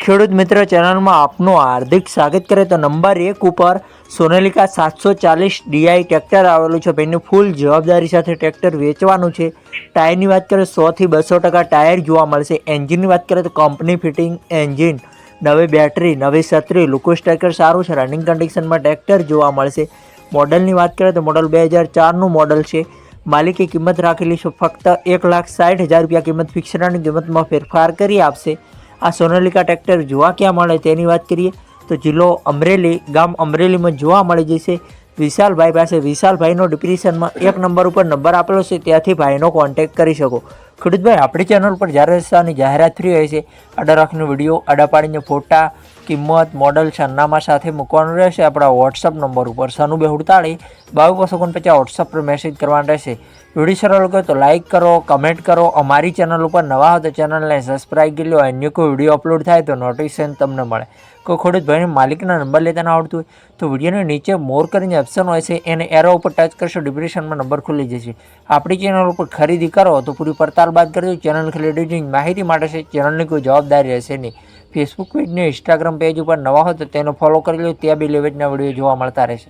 ખેડૂત મિત્ર ચેનલમાં આપનું હાર્દિક સ્વાગત કરે તો નંબર 1 ઉપર સોનાલિકા 740 ડીઆઈ ટ્રેક્ટર આવેલું છે। ભાઈની ફૂલ જવાબદારી સાથે ટ્રેક્ટર વેચવાનું છે। ટાયરની વાત કરીએ 100 થી 200% ટાયર જોવા મળશે। એન્જિનની વાત કરીએ તો કંપની ફિટિંગ એન્જિન, નવી બેટરી, નવી છત્રી, લુકસ ટ્રેક્ટર સારું છે। રનિંગ કન્ડિશનમાં ટ્રેક્ટર જોવા મળશે। મોડલની વાત કરીએ તો મોડલ 2004નું મોડલ છે। માલિકે કિંમત રાખેલી છે ફક્ત 1,60,000 રૂપિયા કિંમત। ફિક્સરની કિંમતમાં ફેરફાર કરી આપશે। આ સોનાલિકા ટ્રેક્ટર જોવા ક્યાં મળે તેની વાત કરીએ તો જિલ્લો અમરેલી, ગામ અમરેલીમાં જોવા મળી જશે। વિશાલભાઈ પાસે વિશાલભાઈનો ડિસ્ક્રિપ્શનમાં 1 નંબર ઉપર નંબર આપેલો છે, ત્યાંથી ભાઈનો કોન્ટેક્ટ કરી શકો। ખેડૂતભાઈ આપણી ચેનલ પર જ્યારે રસ્તાની જાહેરાત ફ્રી હોય છે, આડા રાખીને વિડીયો, આડા પાડીને ફોટા, કિંમત, મોડલ, સરનામા સાથે મૂકવાનું રહેશે આપણા વોટ્સઅપ નંબર ઉપર 9248 2249 વોટ્સઅપ પર મેસેજ કરવાનો રહેશે। વિડીયો સારો લાગે તો લાઇક કરો, કમેન્ટ કરો। અમારી ચેનલ ઉપર નવા હો તો ચેનલને સબસ્ક્રાઈબ કરી લો। અન્ય કોઈ વિડીયો અપલોડ થાય તો નોટિફિકેશન તમને મળે। કોઈ ખેડૂતભાઈને માલિકના નંબર લેતા ના આવડતું હોય તો વિડીયોની નીચે મોર કરીને ઓપ્શન હોય છે, એને એરો ઉપર ટચ કરશો, ડિસ્ક્રિપ્શનમાં નંબર ખુલી જશે। આપણી ચેનલ ઉપર ખરીદી કરો તો પૂરી પડતાલ બાદ કરજો। ચેનલ ખરીદીની માહિતી માટે છે, ચેનલની કોઈ જવાબદારી રહેશે નહીં। ફેસબુક પેજ ને ઇન્સ્ટાગ્રામ પેજ ઉપર નવા હોય તો તેને ફોલો કરી લો, ત્યાં બી લેવેચના વિડીયો જોવા મળતા રહેશે।